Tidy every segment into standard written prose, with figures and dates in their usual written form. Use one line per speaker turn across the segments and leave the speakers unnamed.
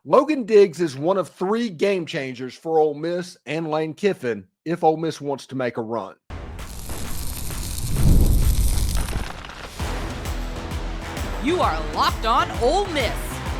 Logan Diggs is one of three game changers for Ole Miss and Lane Kiffin if Ole Miss wants to make a run.
You are Locked On Ole Miss,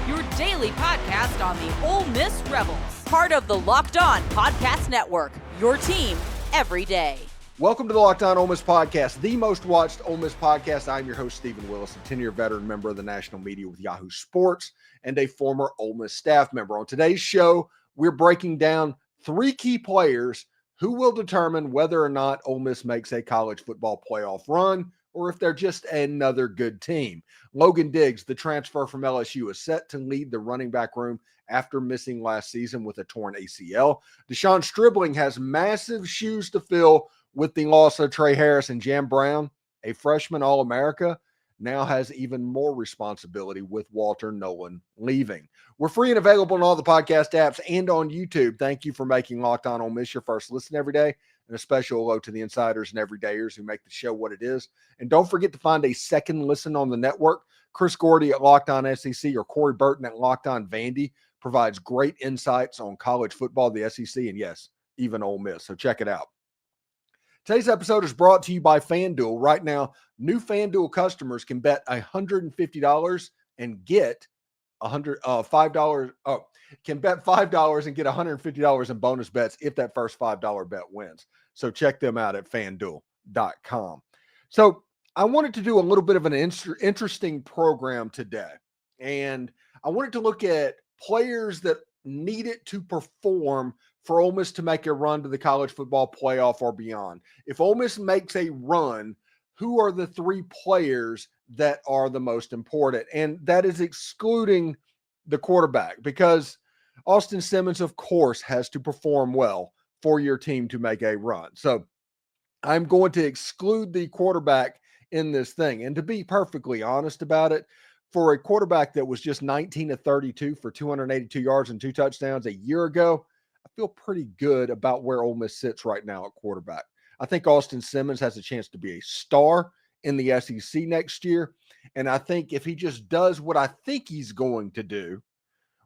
your daily podcast on the Ole Miss Rebels. Part of the Locked On Podcast Network, your team every day.
Welcome to the Locked On Ole Miss podcast, the most watched Ole Miss podcast. I'm your host, Steven Willis, a 10-year veteran member of the national media with Yahoo Sports and a former Ole Miss staff member. On today's show, we're breaking down three key players who will determine whether or not Ole Miss makes a college football playoff run or if they're just another good team. Logan Diggs, the transfer from LSU, is set to lead the running back room after missing last season with a torn ACL. Stribling has massive shoes to fill with the loss of Tre Harris, and Jam Brown, a freshman All-America, now has even more responsibility with Walter Nolan leaving. We're free and available on all the podcast apps and on YouTube. Thank you for making Locked On Ole Miss your first listen every day, and a special hello to the insiders and everydayers who make the show what it is. And don't forget to find a second listen on the network. Chris Gordy at Locked On SEC or Corey Burton at Locked On Vandy provides great insights on college football, the SEC, and yes, even Ole Miss. So check it out. Today's episode is brought to you by FanDuel. Right now, new FanDuel customers can bet $150 and get $5. Can bet $5 and get $150 in bonus bets if that first $5 bet wins. So check them out at FanDuel.com. So I wanted to do a little bit of an interesting program today, and I wanted to look at players that needed to perform for Ole Miss to make a run to the college football playoff or beyond. If Ole Miss makes a run, who are the three players that are the most important? And that is excluding the quarterback, because Austin Simmons, of course, has to perform well for your team to make a run. So I'm going to exclude the quarterback in this thing. And to be perfectly honest about it, for a quarterback that was just 19 of 32 for 282 yards and 2 touchdowns a year ago, I feel pretty good about where Ole Miss sits right now at quarterback. I think Austin Simmons has a chance to be a star in the SEC next year. And I think if he just does what I think he's going to do,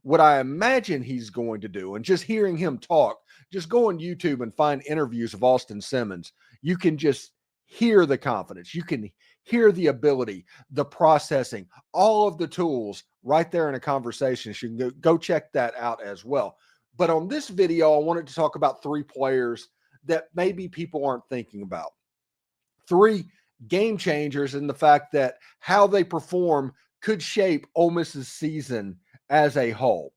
what I imagine he's going to do, and just hearing him talk, just go on YouTube and find interviews of Austin Simmons. You can just hear the confidence. You can hear the ability, the processing, all of the tools right there in a conversation. So you can go check that out as well. But on this video, I wanted to talk about three players that maybe people aren't thinking about. Three game changers in the fact that how they perform could shape Ole Miss's season as a whole.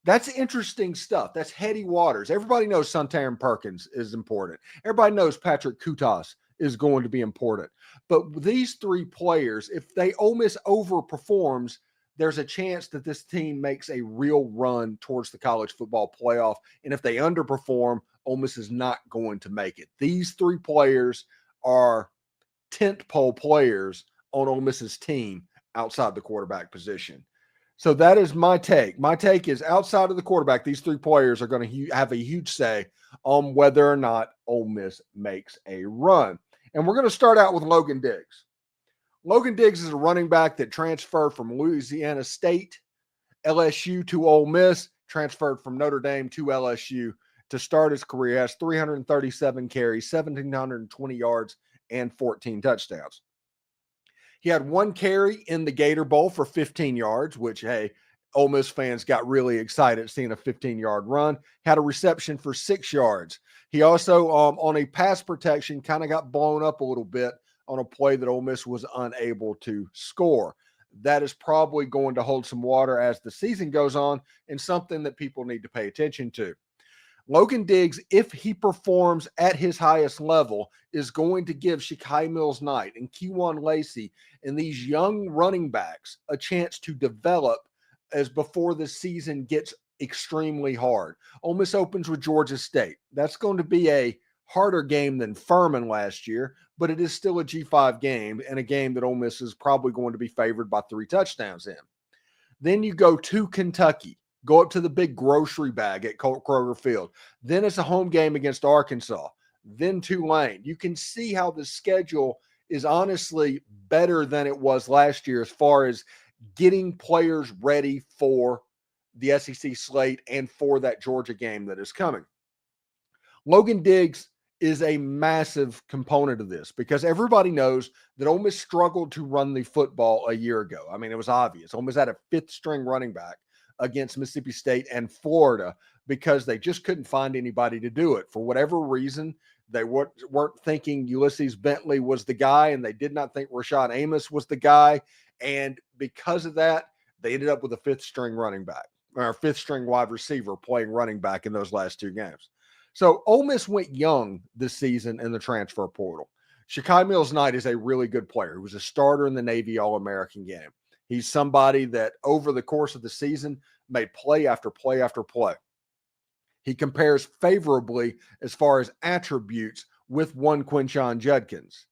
That's interesting stuff. That's heady waters. Everybody knows Suntarine Perkins is important. Everybody knows Patrick Kutas is going to be important. But these three players, if Ole Miss overperforms, there's a chance that this team makes a real run towards the college football playoff. And if they underperform, Ole Miss is not going to make it. These three players are tentpole players on Ole Miss's team outside the quarterback position. So that is my take. My take is outside of the quarterback, these three players are going to have a huge say on whether or not Ole Miss makes a run. And we're going to start out with Logan Diggs. Logan Diggs is a running back that transferred from Louisiana State, LSU to Ole Miss, transferred from Notre Dame to LSU to start his career. He has 337 carries, 1,720 yards, and 14 touchdowns. He had one carry in the Gator Bowl for 15 yards, which, hey, Ole Miss fans got really excited seeing a 15-yard run. Had a reception for 6 yards. He also, on a pass protection, kind of got blown up a little bit on a play that Ole Miss was unable to score. That is probably going to hold some water as the season goes on, and something that people need to pay attention to. Logan Diggs, if he performs at his highest level, is going to give Shakai Mills-Knight and Kewan Lacey and these young running backs a chance to develop as before the season gets extremely hard. Ole Miss opens with Georgia State. That's going to be a harder game than Furman last year, but it is still a G5 game and a game that Ole Miss is probably going to be favored by 3 touchdowns in. Then you go to Kentucky. Go up to the big grocery bag at Colt Kroger Field. Then it's a home game against Arkansas. Then Tulane. You can see how the schedule is honestly better than it was last year as far as getting players ready for the SEC slate and for that Georgia game that is coming. Logan Diggs is a massive component of this because everybody knows that Ole Miss struggled to run the football a year ago. I mean, it was obvious. Ole Miss had a fifth string running back against Mississippi State and Florida because they just couldn't find anybody to do it. For whatever reason, they weren't thinking Ulysses Bentley was the guy, and they did not think Rashad Amos was the guy. And because of that, they ended up with a fifth string running back or fifth string wide receiver playing running back in those last two games. So Ole Miss went young this season in the transfer portal. Shakai Mills-Knight is a really good player. He was a starter in the Navy All-American game. He's somebody that over the course of the season made play after play after play. He compares favorably as far as attributes with one Quinshon Judkins.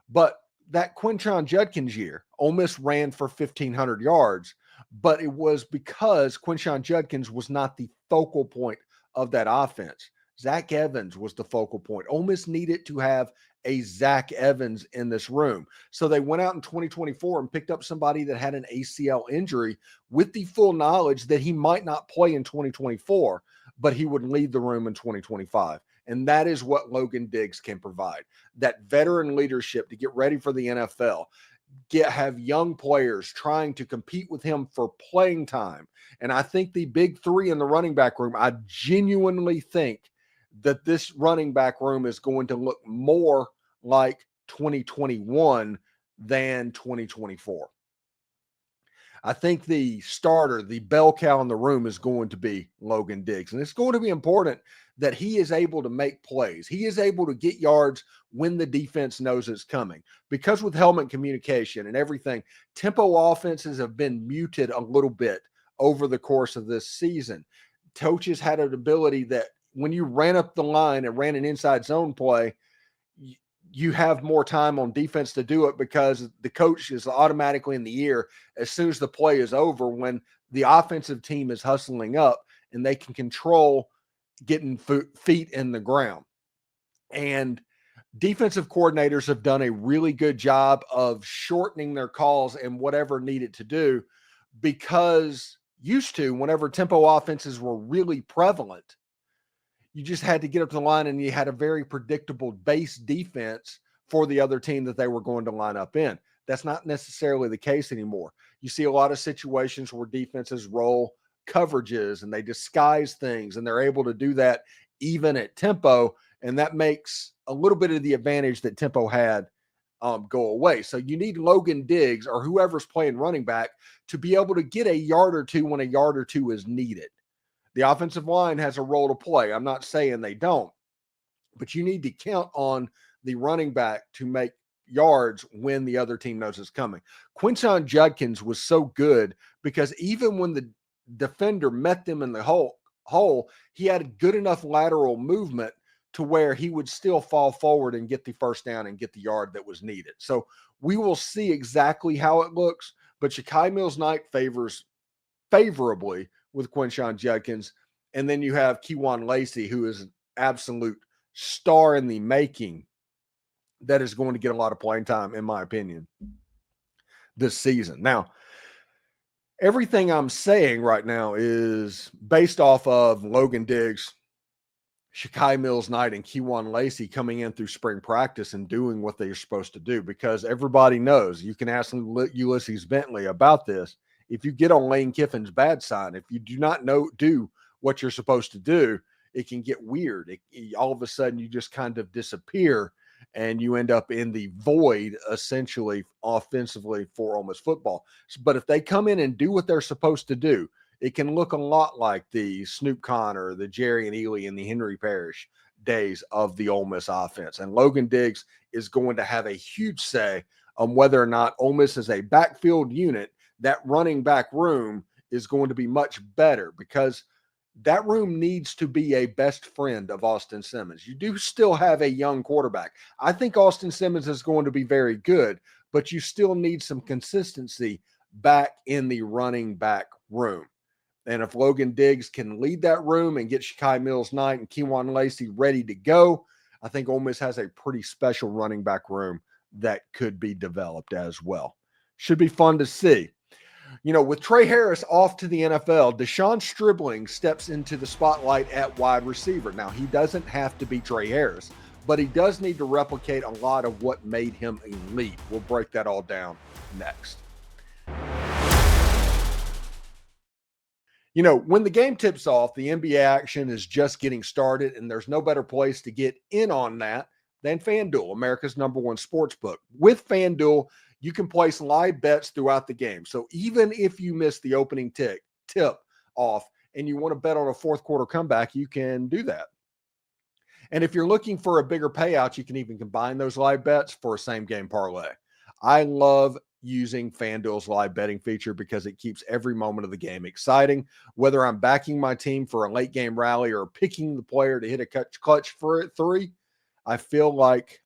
But that Quinshon Judkins year, Ole Miss ran for 1,500 yards, but it was because Quinshon Judkins was not the focal point of that offense. Zach Evans was the focal point. Ole Miss needed to have a Zach Evans in this room. So they went out in 2024 and picked up somebody that had an ACL injury with the full knowledge that he might not play in 2024, but he would lead the room in 2025. And that is what Logan Diggs can provide. That veteran leadership to get ready for the NFL, have young players trying to compete with him for playing time. And I think the big three in the running back room, I genuinely think that this running back room is going to look more like 2021 than 2024. I think the starter, the bell cow in the room is going to be Logan Diggs. And it's going to be important that he is able to make plays. He is able to get yards when the defense knows it's coming. Because with helmet communication and everything, tempo offenses have been muted a little bit over the course of this season. Coaches had an ability that when you ran up the line and ran an inside zone play, you have more time on defense to do it because the coach is automatically in the ear as soon as the play is over when the offensive team is hustling up and they can control getting feet in the ground. And defensive coordinators have done a really good job of shortening their calls and whatever needed to do because used to, whenever tempo offenses were really prevalent, you just had to get up to the line and you had a very predictable base defense for the other team that they were going to line up in. That's not necessarily the case anymore. You see a lot of situations where defenses roll coverages and they disguise things, and they're able to do that even at tempo. And that makes a little bit of the advantage that tempo had go away. So you need Logan Diggs or whoever's playing running back to be able to get a yard or two when a yard or two is needed. The offensive line has a role to play. I'm not saying they don't, but you need to count on the running back to make yards when the other team knows it's coming. Quinshon Judkins was so good because even when the defender met them in the hole, he had good enough lateral movement to where he would still fall forward and get the first down and get the yard that was needed. So we will see exactly how it looks, but Shakai Mills-Knight favors favorably with Quinshon Judkins. And then you have Kewan Lacey, who is an absolute star in the making that is going to get a lot of playing time, in my opinion, this season. Now, everything I'm saying right now is based off of Logan Diggs, Shakai Mills-Knight, and Kewan Lacey coming in through spring practice and doing what they're supposed to do, because everybody knows, you can ask Ulysses Bentley about this. If you get on Lane Kiffin's bad side, if you do not do what you're supposed to do, it can get weird. All of a sudden, you just kind of disappear and you end up in the void, essentially, offensively for Ole Miss football. But if they come in and do what they're supposed to do, it can look a lot like the Snoop Connor, the Jerry and Ely, and the Henry Parrish days of the Ole Miss offense. And Logan Diggs is going to have a huge say on whether or not Ole Miss is a backfield unit. That running back room is going to be much better because that room needs to be a best friend of Austin Simmons. You do still have a young quarterback. I think Austin Simmons is going to be very good, but you still need some consistency back in the running back room. And if Logan Diggs can lead that room and get Shakai Mills-Knight and Kewan Lacey ready to go, I think Ole Miss has a pretty special running back room that could be developed as well. Should be fun to see. With Tre Harris off to the NFL, Deshaun Stribling steps into the spotlight at wide receiver. Now, he doesn't have to be Tre Harris, but he does need to replicate a lot of what made him elite. We'll break that all down next. When the game tips off, the NBA action is just getting started, and there's no better place to get in on that than FanDuel, America's #1 sports book. With FanDuel, you can place live bets throughout the game. So even if you miss the opening tip off and you want to bet on a fourth quarter comeback, you can do that. And if you're looking for a bigger payout, you can even combine those live bets for a same game parlay. I love using FanDuel's live betting feature because it keeps every moment of the game exciting. Whether I'm backing my team for a late game rally or picking the player to hit a clutch for three, I feel like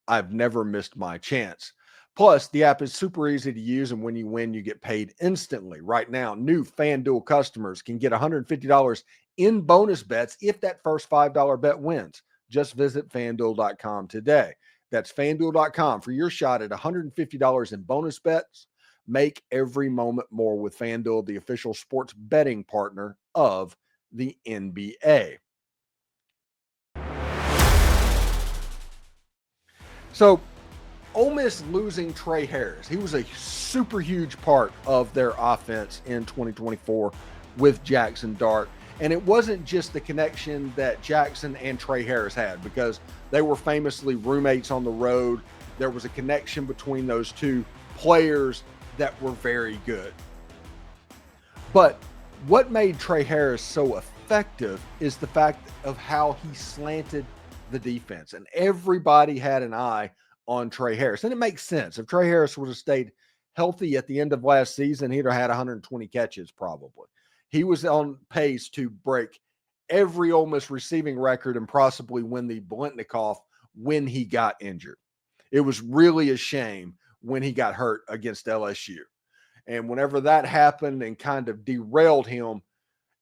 I've never missed my chance. Plus, the app is super easy to use, and when you win, you get paid instantly. Right now, new FanDuel customers can get $150 in bonus bets if that first $5 bet wins. Just visit FanDuel.com today. That's FanDuel.com for your shot at $150 in bonus bets. Make every moment more with FanDuel, the official sports betting partner of the NBA. So, Ole Miss losing Tre Harris. He was a super huge part of their offense in 2024 with Jackson Dart. And it wasn't just the connection that Jackson and Tre Harris had, because they were famously roommates on the road. There was a connection between those two players that were very good. But what made Tre Harris so effective is the fact of how he slanted the defense. And everybody had an eye on Tre Harris. And it makes sense. If Tre Harris would have stayed healthy at the end of last season, he'd have had 120 catches probably. He was on pace to break every Ole Miss receiving record and possibly win the Blintnikoff when he got injured. It was really a shame when he got hurt against LSU. And whenever that happened and kind of derailed him,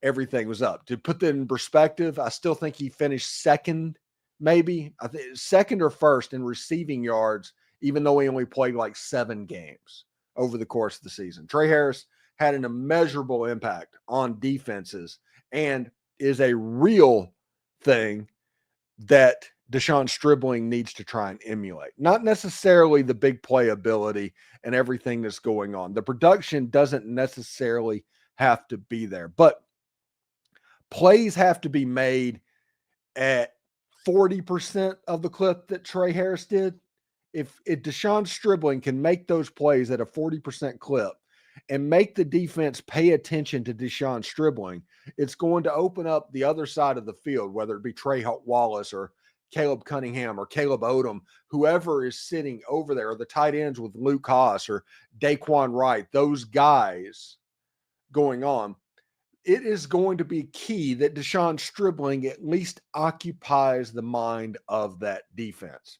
everything was up. To put that in perspective, I still think he finished second, maybe. I think second or first in receiving yards, even though he only played like 7 games over the course of the season. Tre Harris had an immeasurable impact on defenses and is a real thing that Deshaun Stribling needs to try and emulate. Not necessarily the big play ability and everything that's going on. The production doesn't necessarily have to be there, but plays have to be made at 40% of the clip that Tre Harris did. If Deshaun Stribling can make those plays at a 40% clip and make the defense pay attention to Deshaun Stribling, it's going to open up the other side of the field, whether it be Trey Wallace or Caleb Cunningham or Caleb Odom, whoever is sitting over there, or the tight ends with Luke Haas or Daquan Wright, those guys going on. It is going to be key that Deshaun Stribling at least occupies the mind of that defense.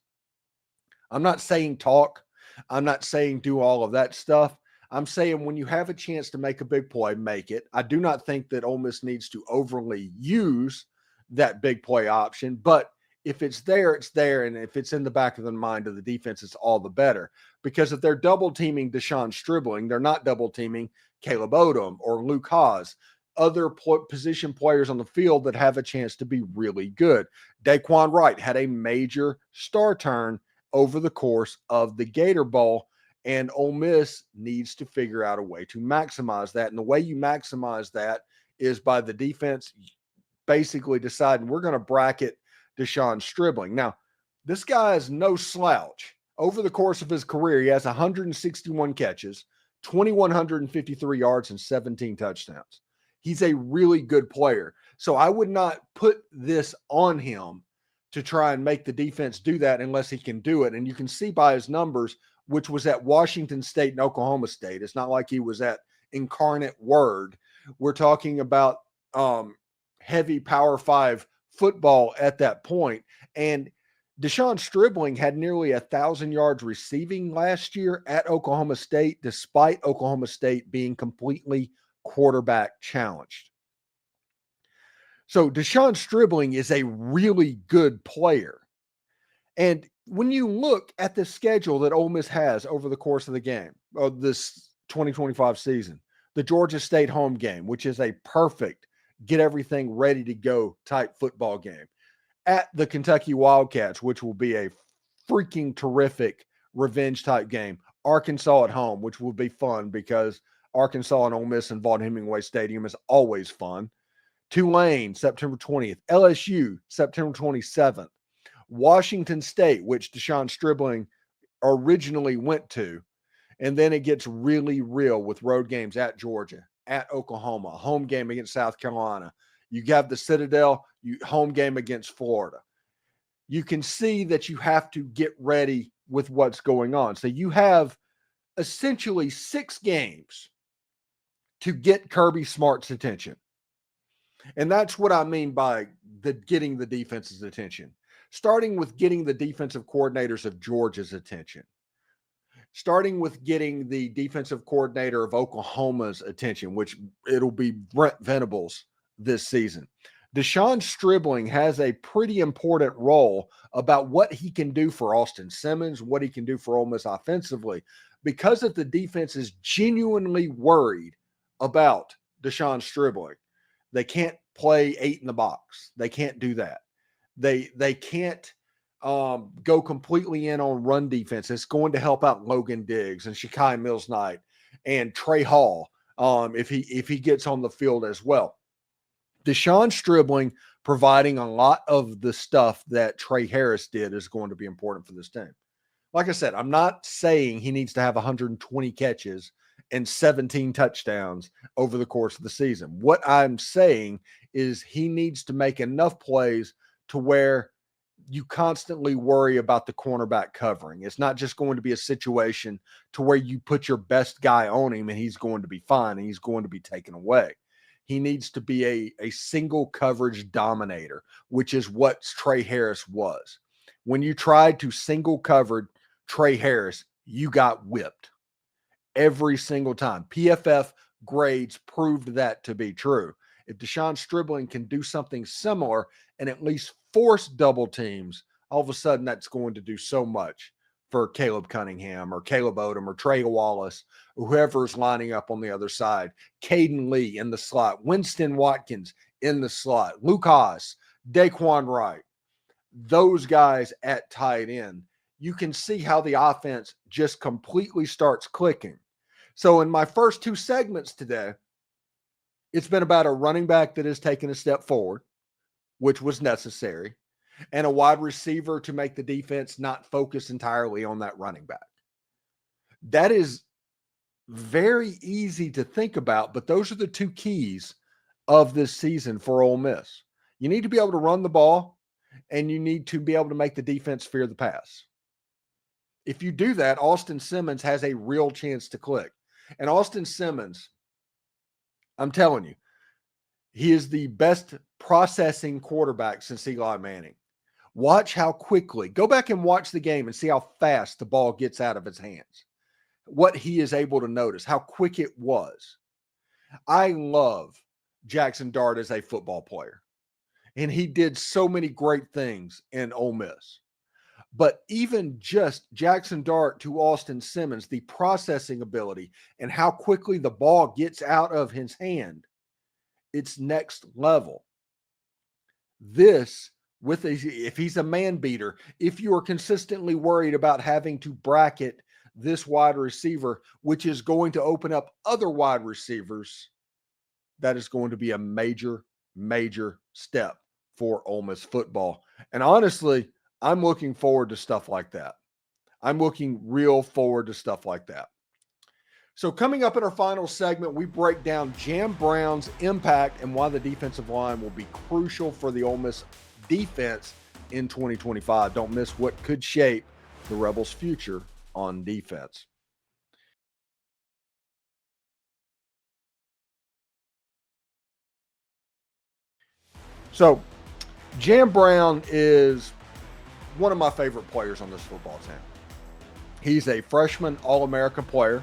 I'm not saying talk. I'm not saying do all of that stuff. I'm saying when you have a chance to make a big play, make it. I do not think that Ole Miss needs to overly use that big play option, but if it's there, it's there. And if it's in the back of the mind of the defense, it's all the better. Because if they're double teaming Deshaun Stribling, they're not double teaming Caleb Odom or Luke Haas, other position players on the field that have a chance to be really good. Daquan Wright had a major star turn over the course of the Gator Bowl, and Ole Miss needs to figure out a way to maximize that. And the way you maximize that is by the defense basically deciding we're going to bracket Deshaun Stribling. Now, this guy is no slouch. Over the course of his career, he has 161 catches, 2,153 yards, and 17 touchdowns. He's a really good player. So I would not put this on him to try and make the defense do that unless he can do it. And you can see by his numbers, which was at Washington State and Oklahoma State. It's not like he was at Incarnate Word. We're talking about heavy Power 5 football at that point. And Deshaun Stribling had nearly 1,000 yards receiving last year at Oklahoma State, despite Oklahoma State being completely quarterback challenged. So Deshaun Stribling is a really good player. And when you look at the schedule that Ole Miss has over the course of the game, of this 2025 season, the Georgia State home game, which is a perfect get everything ready to go type football game. At the Kentucky Wildcats, which will be a freaking terrific revenge type game. Arkansas at home, which will be fun because Arkansas and Ole Miss in Vaughn Hemingway Stadium is always fun. Tulane, September 20th. LSU, September 27th. Washington State, which Deshaun Stribling originally went to. And then it gets really real with road games at Georgia, at Oklahoma, home game against South Carolina. You have the Citadel, home game against Florida. You can see that you have to get ready with what's going on. So you have essentially 6 games to get Kirby Smart's attention. And that's what I mean by getting the defense's attention. Starting with getting the defensive coordinators of Georgia's attention. Starting with getting the defensive coordinator of Oklahoma's attention, which it'll be Brent Venables this season. Deshaun Stribling has a pretty important role about what he can do for Austin Simmons, what he can do for Ole Miss offensively, because if the defense is genuinely worried about Deshaun Stribling, they can't play 8 in the box. They can't do that. They can't go completely in on run defense. It's going to help out Logan Diggs and Shakai Mills-Knight and Trey Hall if he gets on the field as well. Deshaun Stribling providing a lot of the stuff that Tre Harris did is going to be important for this team. Like I said, I'm not saying he needs to have 120 catches and 17 touchdowns over the course of the season. What I'm saying is he needs to make enough plays to where you constantly worry about the cornerback covering. It's not just going to be a situation to where you put your best guy on him and he's going to be fine and he's going to be taken away. He needs to be a single coverage dominator, which is what Tre Harris was. When you tried to single cover Tre Harris, you got whipped every single time. PFF grades proved that to be true. If Deshaun Stribling can do something similar and at least force double teams, all of a sudden that's going to do so much for Caleb Cunningham or Caleb Odom or Trey Wallace, or whoever's lining up on the other side. Caden Lee in the slot, Winston Watkins in the slot, Luke Haas, Daquan Wright, those guys at tight end. You can see how the offense just completely starts clicking. So in my first 2 segments today, it's been about a running back that has taken a step forward, which was necessary, and a wide receiver to make the defense not focus entirely on that running back. That is very easy to think about, but those are the 2 keys of this season for Ole Miss. You need to be able to run the ball, and you need to be able to make the defense fear the pass. If you do that, Austin Simmons has a real chance to click. And Austin Simmons, I'm telling you, he is the best processing quarterback since Eli Manning. Watch how quickly. Go back and watch the game and see how fast the ball gets out of his hands. What he is able to notice, how quick it was. I love Jackson Dart as a football player. And he did so many great things in Ole Miss. But even just Jackson Dart to Austin Simmons, the processing ability and how quickly the ball gets out of his hand, it's next level. This, if he's a man beater, if you are consistently worried about having to bracket this wide receiver, which is going to open up other wide receivers, that is going to be a major, major step for Ole Miss football. And honestly, I'm looking forward to stuff like that. I'm looking real forward to stuff like that. So coming up in our final segment, we break down Jam Brown's impact and why the defensive line will be crucial for the Ole Miss defense in 2025. Don't miss what could shape the Rebels' future on defense. So Jam Brown is one of my favorite players on this football team. He's a freshman All-American player.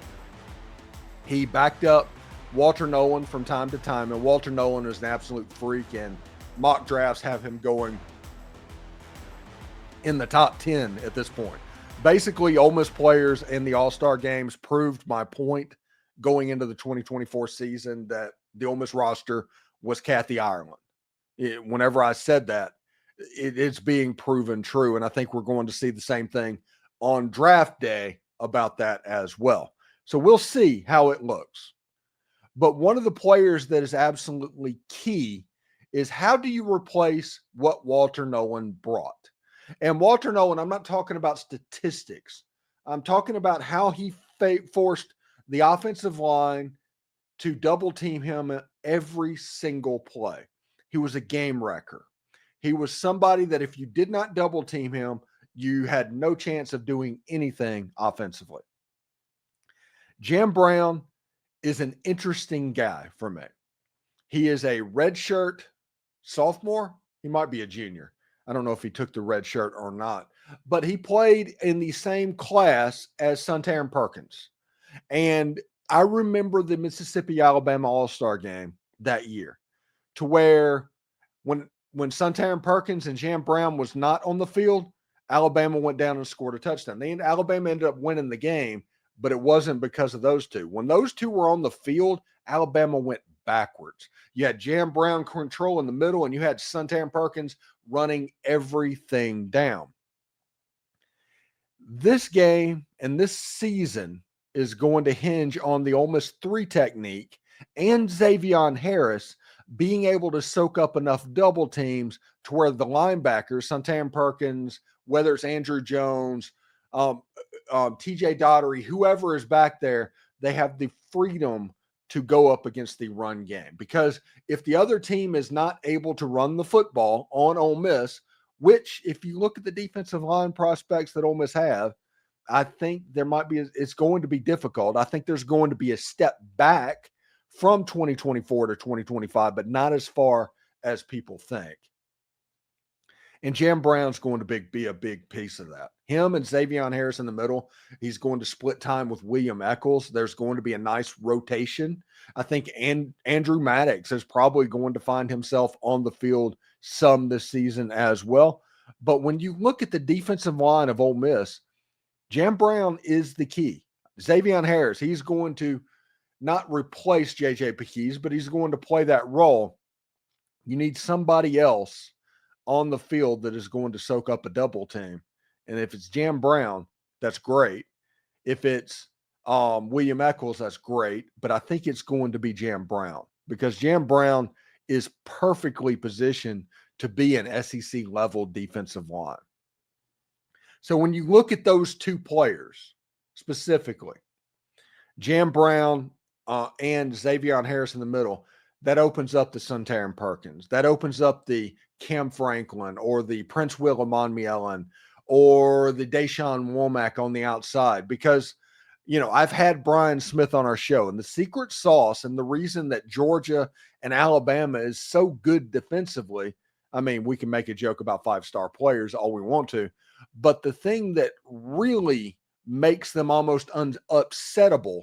He backed up Walter Nolan from time to time, and Walter Nolan is an absolute freak, and mock drafts have him going in the top 10 at this point. Basically, Ole Miss players in the All-Star games proved my point going into the 2024 season that the Ole Miss roster was Kathy Ireland. Whenever I said that, it's being proven true. And I think we're going to see the same thing on draft day about that as well. So we'll see how it looks. But one of the players that is absolutely key is how do you replace what Walter Nolan brought? And Walter Nolan, I'm not talking about statistics. I'm talking about how he forced the offensive line to double team him every single play. He was a game wrecker. He was somebody that if you did not double team him, you had no chance of doing anything offensively. Jam Brown is an interesting guy for me. He is a redshirt sophomore. He might be a junior. I don't know if he took the red shirt or not, but he played in the same class as Suntarine Perkins. And I remember the Mississippi-Alabama All-Star game that year to where when Suntarine Perkins and Jam Brown was not on the field, Alabama went down and scored a touchdown. Alabama ended up winning the game, but it wasn't because of those two. When those two were on the field, Alabama went backwards. You had Jam Brown control in the middle, and you had Suntarine Perkins running everything down. This game and this season is going to hinge on the Ole Miss 3 technique and Xavier Harris being able to soak up enough double teams to where the linebackers, Suntarine Perkins, whether it's Andrew Jones, TJ Daugherty, whoever is back there, they have the freedom to go up against the run game. Because if the other team is not able to run the football on Ole Miss, which if you look at the defensive line prospects that Ole Miss have, I think it's going to be difficult. I think there's going to be a step back from 2024 to 2025, but not as far as people think. And Jam Brown's going to be a big piece of that. Him and Xavier Harris in the middle. He's going to split time with William Eccles. There's going to be a nice rotation. I think Andrew Maddox is probably going to find himself on the field some this season as well. But when you look at the defensive line of Ole Miss, Jam Brown is the key. Xavier Harris, he's going to not replace J.J. Pegues, but he's going to play that role. You need somebody else on the field that is going to soak up a double team. And if it's Jam Brown, that's great. If it's William Eccles, that's great. But I think it's going to be Jam Brown because Jam Brown is perfectly positioned to be an SEC level defensive line. So when you look at those two players specifically, Jam Brown and Xavier Harris in the middle, that opens up the Suntarine Perkins. That opens up the Cam Franklin or the Prince Will Monmielen or the Deshaun Womack on the outside. Because, I've had Brian Smith on our show, and the secret sauce and the reason that Georgia and Alabama is so good defensively, I mean, we can make a joke about 5-star players all we want to, but the thing that really makes them almost unupsettable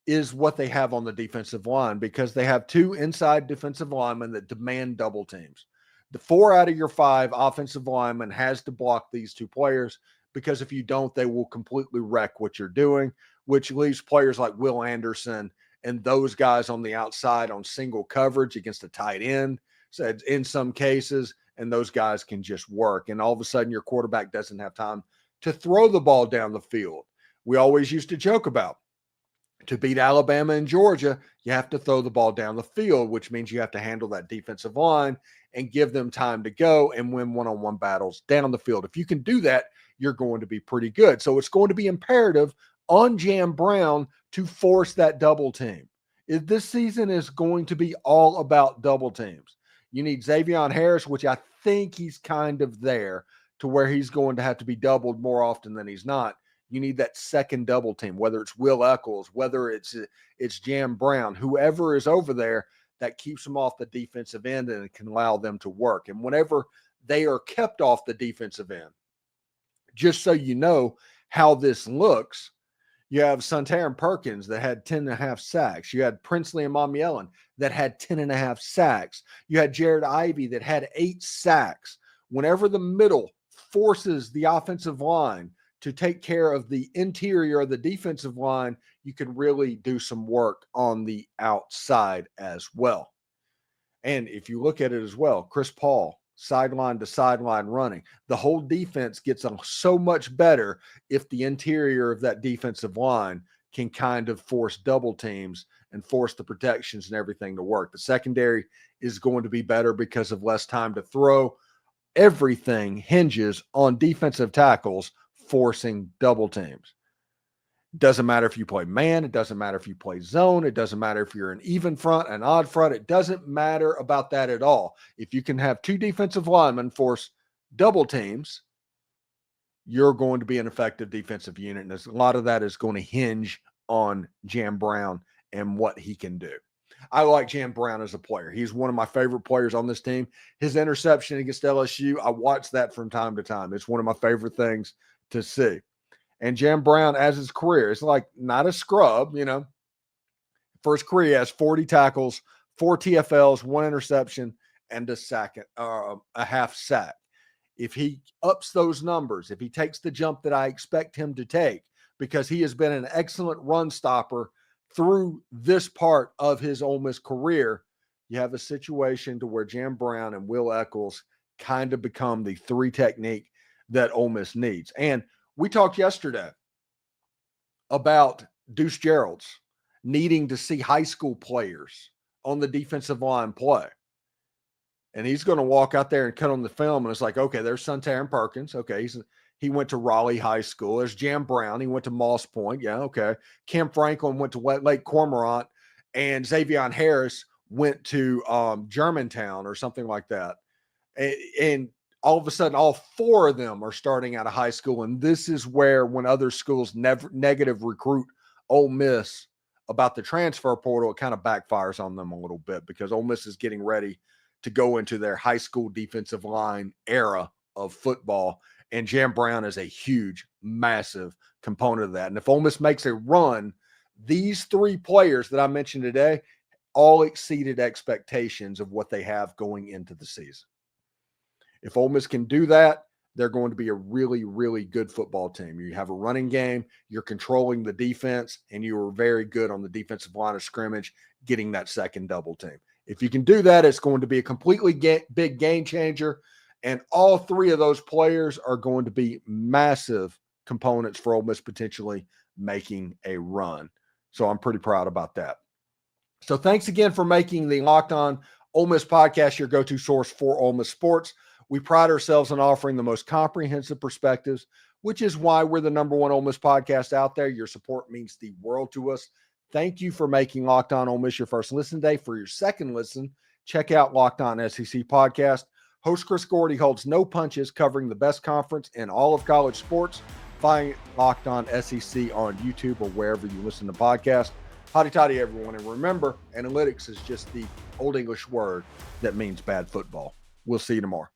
is what they have on the defensive line, because they have 2 inside defensive linemen that demand double teams. The 4 out of your 5 offensive linemen has to block these 2 players, because if you don't, they will completely wreck what you're doing, which leaves players like Will Anderson and those guys on the outside on single coverage against a tight end. So in some cases, and those guys can just work. And all of a sudden, your quarterback doesn't have time to throw the ball down the field. We always used to joke about, to beat Alabama and Georgia, you have to throw the ball down the field, which means you have to handle that defensive line and give them time to go and win one-on-one battles down the field. If you can do that, you're going to be pretty good. So it's going to be imperative on Jam Brown to force that double team. This season is going to be all about double teams. You need Xavier Harris, which I think he's kind of there to where he's going to have to be doubled more often than he's not. You need that second double team, whether it's Will Eccles, whether it's Jam Brown, whoever is over there that keeps them off the defensive end and can allow them to work. And whenever they are kept off the defensive end, just so you know how this looks, you have Suntarine Perkins that had 10.5 sacks. You had Princely and Monmielen that had 10.5 sacks. You had Jared Ivey that had 8 sacks. Whenever the middle forces the offensive line to take care of the interior of the defensive line, you can really do some work on the outside as well. And if you look at it as well, Chris Paul, sideline to sideline running, the whole defense gets so much better if the interior of that defensive line can kind of force double teams and force the protections and everything to work. The secondary is going to be better because of less time to throw. Everything hinges on defensive tackles forcing double teams. Doesn't matter if you play man. It doesn't matter if you play zone. It doesn't matter if you're an even front, an odd front. It doesn't matter about that at all. If you can have two defensive linemen force double teams, you're going to be an effective defensive unit. And a lot of that is going to hinge on Jam Brown and what he can do. I like Jam Brown as a player. He's one of my favorite players on this team. His interception against LSU, I watch that from time to time. It's one of my favorite things to see. And Jam Brown, as his career, it's like not a scrub, First career, he has 40 tackles, 4 TFLs, 1 interception, and a half sack. If he ups those numbers, if he takes the jump that I expect him to take, because he has been an excellent run stopper through this part of his Ole Miss career, you have a situation to where Jam Brown and Will Eccles kind of become the 3 technique that Ole Miss needs. And we talked yesterday about Deuce Gerald's needing to see high school players on the defensive line play. And he's going to walk out there and cut on the film, and it's like, okay, there's Suntaran Perkins. Okay, he went to Raleigh High School. There's Jam Brown. He went to Moss Point. Yeah, okay. Kim Franklin went to Lake Cormorant, and Xavier Harris went to Germantown or something like that. And all of a sudden, all 4 of them are starting out of high school. And this is where, when other schools negative recruit Ole Miss about the transfer portal, it kind of backfires on them a little bit, because Ole Miss is getting ready to go into their high school defensive line era of football. And Jam Brown is a huge, massive component of that. And if Ole Miss makes a run, these 3 players that I mentioned today all exceeded expectations of what they have going into the season. If Ole Miss can do that, they're going to be a really, really good football team. You have a running game, you're controlling the defense, and you are very good on the defensive line of scrimmage, getting that second double team. If you can do that, it's going to be a completely big game changer. And all 3 of those players are going to be massive components for Ole Miss potentially making a run. So I'm pretty proud about that. So thanks again for making the Locked On Ole Miss podcast your go-to source for Ole Miss sports. We pride ourselves on offering the most comprehensive perspectives, which is why we're the #1 Ole Miss podcast out there. Your support means the world to us. Thank you for making Locked On Ole Miss your first listen day. For your second listen, check out Locked On SEC podcast. Host Chris Gordy holds no punches, covering the best conference in all of college sports. Find Locked On SEC on YouTube or wherever you listen to podcasts. Hotty toddy, everyone. And remember, analytics is just the old English word that means bad football. We'll see you tomorrow.